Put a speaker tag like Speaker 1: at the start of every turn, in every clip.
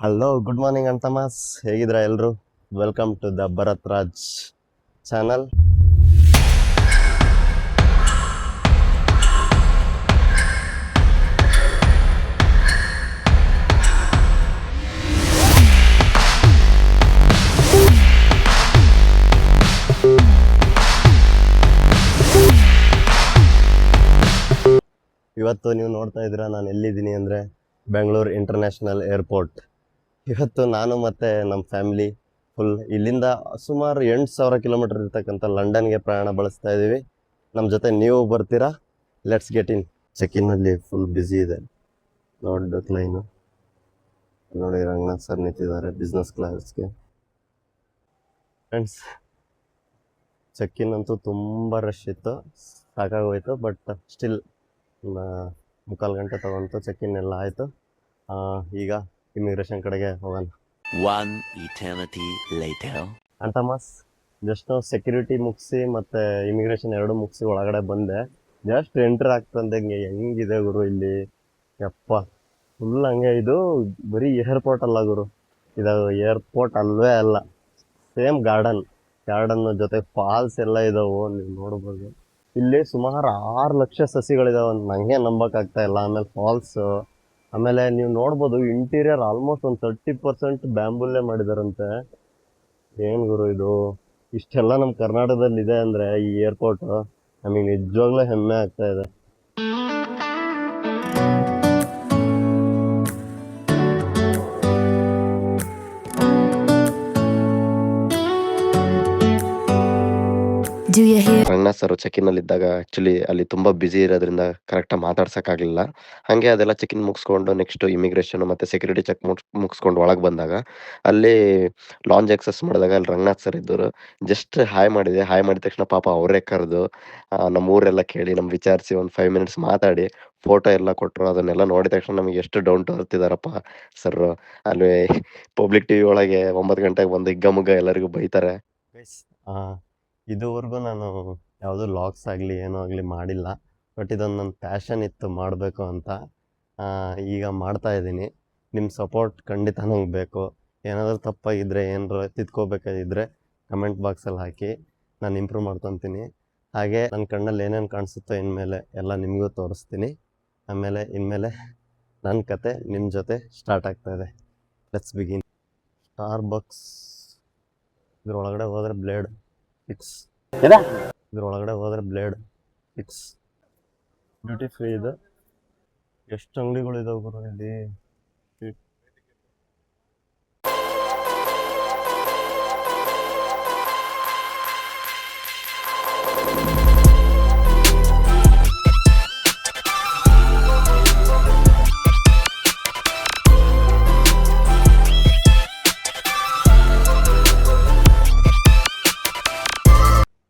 Speaker 1: Hello, good morning ಅಂತಮಾಸ್. ಹೇಗಿದ್ರ ಎಲ್ರು? Welcome to the Bharat Raj channel. ಇವತ್ತು ನೀವು ನೋಡ್ತಾ ಇದ್ದೀರಾ ನಾನು ಎಲ್ಲಿದ್ದೀನಿ ಅಂದರೆ ಬೆಂಗಳೂರು ಇಂಟರ್ನ್ಯಾಷನಲ್ ಏರ್ಪೋರ್ಟ್. ಇವತ್ತು ನಾನು ಮತ್ತು ನಮ್ಮ ಫ್ಯಾಮಿಲಿ ಫುಲ್ ಇಲ್ಲಿಂದ ಸುಮಾರು 8,000 ಕಿಲೋಮೀಟರ್ ಇರ್ತಕ್ಕಂಥ ಲಂಡನ್ಗೆ ಪ್ರಯಾಣ ಬಳಸ್ತಾ ಇದ್ದೀವಿ. ನಮ್ಮ ಜೊತೆ ನೀವು ಬರ್ತೀರಾ? Let's get in. ಚೆಕ್-ಇನ್ನಲ್ಲಿ ಫುಲ್ ಬ್ಯುಸಿ ಇದೆ, ದೊಡ್ಡ ಲೈನು. ನೋಡಿ, ರಂಗನಾಥ್ ಸರ್ ನಿಂತಿದ್ದಾರೆ ಬಿಸ್ನೆಸ್ ಕ್ಲಾಸ್ಗೆ. ಫ್ರೆಂಡ್ಸ್, ಚೆಕ್-ಇನ್ ಅಂತೂ ತುಂಬ ರಶ್ ಇತ್ತು, ಸಾಕಾಗೋಯ್ತು. ಬಟ್ ಸ್ಟಿಲ್ ಮುಕ್ಕಾಲು ಗಂಟೆ ತಗೊಂತು, ಚೆಕ್-ಇನ್ ಎಲ್ಲ ಆಯಿತು. ಈಗ ಇಮಿಗ್ರೇಷನ್ ಕಡೆಗೆ ಹೋಗೋಣ.
Speaker 2: One eternity later.
Speaker 1: ಅಂತಮಾಸ್, ಜಸ್ಟ್ ನಾವು ಸೆಕ್ಯೂರಿಟಿ ಮುಗಿಸಿ ಮತ್ತು ಇಮಿಗ್ರೇಷನ್ ಎರಡು ಮುಗಿಸಿ ಒಳಗಡೆ ಬಂದೆ. ಜಸ್ಟ್ ಎಂಟ್ರ್ ಆಗ್ತಂದಂಗೆ ಹೆಂಗಿದೆ ಗುರು ಇಲ್ಲಿ, ಯಪ್ಪ ಫುಲ್ ಹಂಗೆ. ಇದು ಬರೀ ಏರ್ಪೋರ್ಟ್ ಅಲ್ಲ ಗುರು, ಇದು ಏರ್ಪೋರ್ಟ್ ಅಲ್ವೇ ಅಲ್ಲ, ಸೇಮ್ ಗಾರ್ಡನ್ ಜೊತೆ ಫಾಲ್ಸ್ ಎಲ್ಲ ಇದಾವು, ನೀವು ನೋಡ್ಬೋದು. ಇಲ್ಲಿ ಸುಮಾರು 6 ಲಕ್ಷ ಸಸಿಗಳಿದಾವೆ, ನಂಗೆ ನಂಬಕ್ಕಾಗ್ತಾ ಇಲ್ಲ. ಆಮೇಲೆ ಫಾಲ್ಸ್, ಆಮೇಲೆ ನೀವು ನೋಡ್ಬೋದು ಇಂಟೀರಿಯರ್ ಆಲ್ಮೋಸ್ಟ್ ಒಂದು 30% ಬ್ಯಾಂಬುಲ್ಲೇ ಮಾಡಿದಾರಂತೆ. ಏನು ಗುರು ಇದು, ಇಷ್ಟೆಲ್ಲ ನಮ್ಮ ಕರ್ನಾಟಕದಲ್ಲಿ ಇದೆ ಅಂದರೆ ಈ ಏರ್ಪೋರ್ಟ್ ನಮಗೆ ನಿಜವಾಗ್ಲೂ ಹೆಮ್ಮೆ ಆಗ್ತಾ ಇದೆ. ರಂಗನಾಥ್ ಸರ್ ಚೆಕ್-ಇನ್ ಇದ್ದಾಗ ಆಕ್ಚುಲಿ ಅಲ್ಲಿ ತುಂಬಾ ಬಿಸಿ ಇರೋದ್ರಿಂದ ಕರೆಕ್ಟಾಗಿ ಮಾತಾಡ್ಸೋಕ್ಕಾಗಲಿಲ್ಲ. ಹಾಗೆ ಅದೆಲ್ಲ ಚೆಕ್-ಇನ್ ಮುಗಿಸ್ಕೊಂಡು ನೆಕ್ಸ್ಟ್ ಇಮಿಗ್ರೇಷನ್ ಮತ್ತು ಸೆಕ್ಯೂರಿಟಿ ಚೆಕ್ ಮುಗಿಸ್ಕೊಂಡು ಒಳಗೆ ಬಂದಾಗ ಅಲ್ಲಿ ಲಾಂಜ್ ಆಕ್ಸೆಸ್ ಮಾಡಿದಾಗ ಅಲ್ಲಿ ರಂಗನಾಥ್ ಸರ್ ಇದ್ದರು. ಜಸ್ಟ್ ಹಾಯ್ ಮಾಡಿದೆ. ಹಾಯ್ ಮಾಡಿದ ತಕ್ಷಣ ಪಾಪ ಅವರೇ ಕರೆದು ನಮ್ಮ ಊರೆಲ್ಲ ಕೇಳಿ ನಮ್ಮ ವಿಚಾರಿಸಿ ಒಂದು 5 ಮಿನಿಟ್ಸ್ ಮಾತಾಡಿ ಫೋಟೋ ಎಲ್ಲ ಕೊಟ್ಟರು. ಅದನ್ನೆಲ್ಲ ನೋಡಿದ ತಕ್ಷಣ ನಮಗೆ ಎಷ್ಟು ಡೌನ್ ಟು ಅರ್ತ್ ಇದ್ದಾರಪ್ಪ ಸರ್. ಅಲ್ಲಿ ಪಬ್ಲಿಕ್ ಟಿವಿ ಒಳಗೆ 9 ಗಂಟೆಗೆ ಬಂದು ಹಿಗ್ಗಮುಗ್ಗ ಎಲ್ಲರಿಗೂ ಬೈತಾರೆ. ಇದುವರೆಗೂ ನಾನು ಯಾವುದೂ ಲಾಗ್ಸ್ ಆಗಲಿ ಏನೋ ಆಗಲಿ ಮಾಡಿಲ್ಲ, ಬಟ್ ಇದೊಂದು ನನ್ನ ಪ್ಯಾಷನ್ ಇತ್ತು ಮಾಡಬೇಕು ಅಂತ. ಈಗ ಮಾಡ್ತಾ ಇದ್ದೀನಿ. ನಿಮ್ಮ ಸಪೋರ್ಟ್ ಖಂಡಿತ ನಂಗೆ ಬೇಕು. ಏನಾದರೂ ತಪ್ಪಾಗಿದ್ದರೆ, ಏನಾರು ತಿದ್ಕೋಬೇಕಾಗಿದ್ದರೆ ಕಮೆಂಟ್ ಬಾಕ್ಸಲ್ಲಿ ಹಾಕಿ, ನಾನು ಇಂಪ್ರೂವ್ ಮಾಡ್ಕೊತೀನಿ. ಹಾಗೆ ನನ್ನ ಕಣ್ಣಲ್ಲಿ ಏನೇನು ಕಾಣಿಸುತ್ತೋ ಇನ್ಮೇಲೆ ಎಲ್ಲ ನಿಮಗೂ ತೋರಿಸ್ತೀನಿ. ಆಮೇಲೆ ಇನ್ಮೇಲೆ ನನ್ನ ಕತೆ ನಿಮ್ಮ ಜೊತೆ ಸ್ಟಾರ್ಟ್ ಆಗ್ತಾಯಿದೆ. Let's begin. ಸ್ಟಾರ್ಬಕ್ಸ್, ಇದ್ರೊಳಗಡೆ ಹೋದರೆ ಬ್ಲೇಡ್ ಫಿಕ್ಸ್. ಡ್ಯೂಟಿ ಫ್ರೀ ಇದೆ. ಎಷ್ಟು ಅಂಗಡಿಗಳು ಇದಾವೆ ಗುರು ಇಲ್ಲಿ.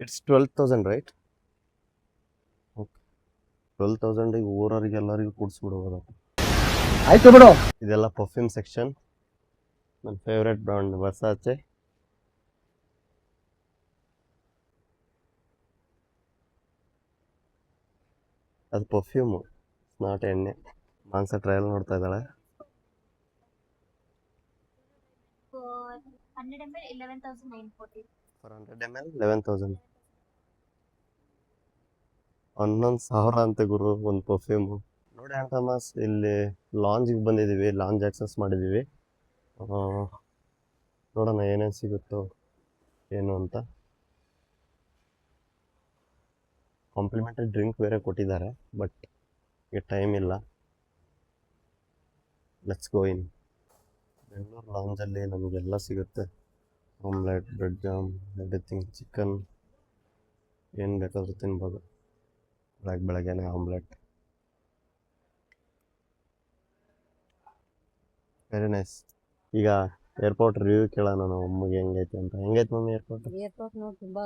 Speaker 1: It's 12,000 right? ಓಕೆ, 12,000 ಊರವ್ರಿಗೆ ಎಲ್ಲರಿಗೂ ಕೊಡಿಸ್ಬಿಡ್ಬೋದು.
Speaker 3: ಆಯ್ತು ಬಿಡು.
Speaker 1: ಇದೆಲ್ಲ ಪರ್ಫ್ಯೂಮ್ ಸೆಕ್ಷನ್. ನನ್ನ ಫೇವ್ರೆಟ್ ಬ್ರ್ಯಾಂಡ್ ವರ್ಸಾಚೆ. ಅದು ಪರ್ಫ್ಯೂಮು, ನಾಟ್ ಎಣ್ಣೆ. ಮಾನ್ಸ ಟ್ರಯಲ್ ನೋಡ್ತಾ ಇದ್ದಾಳೆ.
Speaker 4: 100 ml 11,940.
Speaker 1: For 100 ml 11,000. 11,000 ಅಂತೆ ಗುರು ಒಂದು ಪರ್ಫ್ಯೂಮು. ನೋಡಿ ಆಂಟಮಾಸ್, ಇಲ್ಲಿ ಲಾಂಜಿಗೆ ಬಂದಿದ್ದೀವಿ, ಲಾಂಜ್ ಆಕ್ಸೆಸ್ ಮಾಡಿದ್ದೀವಿ. ನೋಡೋಣ ಏನೇನು ಸಿಗುತ್ತೋ ಏನು ಅಂತ. ಕಾಂಪ್ಲಿಮೆಂಟರಿ ಡ್ರಿಂಕ್ ಬೇರೆ ಕೊಟ್ಟಿದ್ದಾರೆ, ಬಟ್ ಈಗ ಟೈಮ್ ಇಲ್ಲ. ಲೆಟ್ಸ್ ಗೋ ಇನ್. ಬೆಂಗಳೂರು ಲಾಂಜಲ್ಲಿ ನಮಗೆಲ್ಲ ಸಿಗುತ್ತೆ. Omelette, bread jam, everything. Chicken ಏನು ಬೇಕಾದರೂ ತಿನ್ಬೋದು. ಬೆಳಗ್ಗೆನೇ ಆಮ್ಲೆಟ್. Very nice. ಈಗ ಏರ್ಪೋರ್ಟ್ ರಿವ್ಯೂ ಕೇಳೋಣ ನಾವು ಅಮ್ಮಗೆ ಹೆಂಗೈತೆ ಅಂತ. ಹೆಂಗೈತೆ ಮಮ್ಮಿ ಏರ್ಪೋರ್ಟ್?
Speaker 5: ಏರ್ಪೋರ್ಟ್ ನೋಡಿ ತುಂಬಾ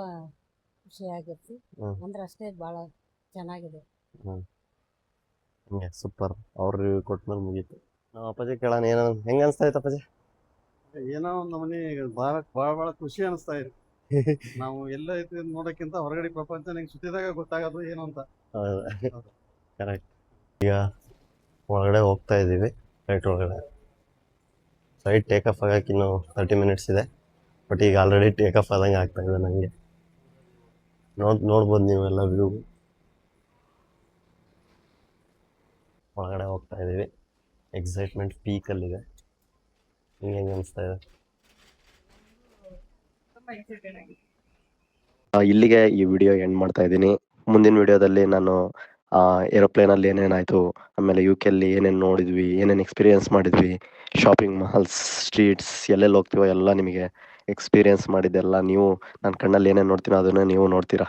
Speaker 5: ಖುಷಿ ಆಗೈತಿ. ಅಂದ್ರೆ ಅಷ್ಟೇ ಭಾಳ ಚೆನ್ನಾಗಿದೆ.
Speaker 1: ಹಂಗೆ ಸೂಪರ್. ಅವ್ರ ರಿವ್ಯೂ ಕೊಟ್ಮೇಲೆ ಮುಗೀತು. ನಾವು ಅಪ್ಪಾಜಿ ಕೇಳೋಣ, ಏನೋ ಹೆಂಗೆ ಅನಿಸ್ತಾ ಇತ್ತು ಅಪ್ಪಾಜಿ?
Speaker 3: ಏನೋ ಒಂದು ನಮನಿ ಭಾಳ ಖುಷಿ ಅನಿಸ್ತಾ ಇದೆ. ನಾವು ಎಲ್ಲ ಐತಿ ನೋಡೋಕ್ಕಿಂತ ಹೊರಗಡೆ ಪ್ರಪಂಚ ನಂಗೆ ಸುತ್ತಿದಾಗ ಗೊತ್ತಾಗೋದು ಏನು ಅಂತ.
Speaker 1: ಹೌದು, ಕರೆಕ್ಟ್. ಈಗ ಒಳಗಡೆ ಹೋಗ್ತಾ ಇದ್ದೀವಿ, ರೈಟ್ ಒಳಗಡೆ. ಫ್ಲೈಟ್ ಟೇಕ್ ಆಫ್ ಆಗಕ್ಕೆ ಇನ್ನೂ 30 ಮಿನಿಟ್ಸ್ ಇದೆ, ಬಟ್ ಈಗ ಆಲ್ರೆಡಿ ಟೇಕ್ ಆಫ್ ಆದಂಗೆ ಆಗ್ತಾ ಇದೆ ನನಗೆ. ನೋಡ್ಬೋದು ನೀವೆಲ್ಲ ವ್ಯೂ. ಒಳಗಡೆ ಹೋಗ್ತಾ ಇದ್ದೀವಿ, ಎಕ್ಸೈಟ್ಮೆಂಟ್ ಪೀಕಲ್ಲಿದೆ. ನಿಂಗೆ ಹೆಂಗೆ ಅನಿಸ್ತಾ ಇದೆ?
Speaker 6: ಇಲ್ಲಿಗೆ ಈ ವಿಡಿಯೋ ಎಂಡ್ ಮಾಡ್ತಾ ಇದ್ದೀನಿ. ಮುಂದಿನ ವಿಡಿಯೋದಲ್ಲಿ ನಾನು ಏರೋಪ್ಲೇನಲ್ಲಿ ಏನೇನಾಯಿತು, ಆಮೇಲೆ UK ಏನೇನು ನೋಡಿದ್ವಿ, ಏನೇನು ಎಕ್ಸ್ಪೀರಿಯೆನ್ಸ್ ಮಾಡಿದ್ವಿ, ಶಾಪಿಂಗ್ ಮಾಲ್ಸ್, ಸ್ಟ್ರೀಟ್ಸ್ ಎಲ್ಲೆಲ್ಲಿ ಹೋಗ್ತೀವೋ ಎಲ್ಲ ನಿಮಗೆ ಎಕ್ಸ್ಪೀರಿಯೆನ್ಸ್ ಮಾಡಿದ್ದೆಲ್ಲ ನೀವು ನನ್ನ ಕಣ್ಣಲ್ಲಿ ಏನೇನು ನೋಡ್ತೀನೋ ಅದನ್ನು ನೀವು ನೋಡ್ತೀರಾ.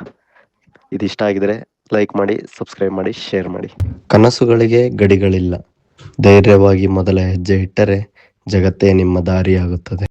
Speaker 6: ಇದು ಇಷ್ಟ ಆಗಿದರೆ ಲೈಕ್ ಮಾಡಿ, ಸಬ್ಸ್ಕ್ರೈಬ್ ಮಾಡಿ, ಶೇರ್ ಮಾಡಿ. ಕನಸುಗಳಿಗೆ ಗಡಿಗಳಿಲ್ಲ. ಧೈರ್ಯವಾಗಿ ಮೊದಲ ಹೆಜ್ಜೆ ಇಟ್ಟರೆ ಜಗತ್ತೇ ನಿಮ್ಮ ದಾರಿಯಾಗುತ್ತದೆ.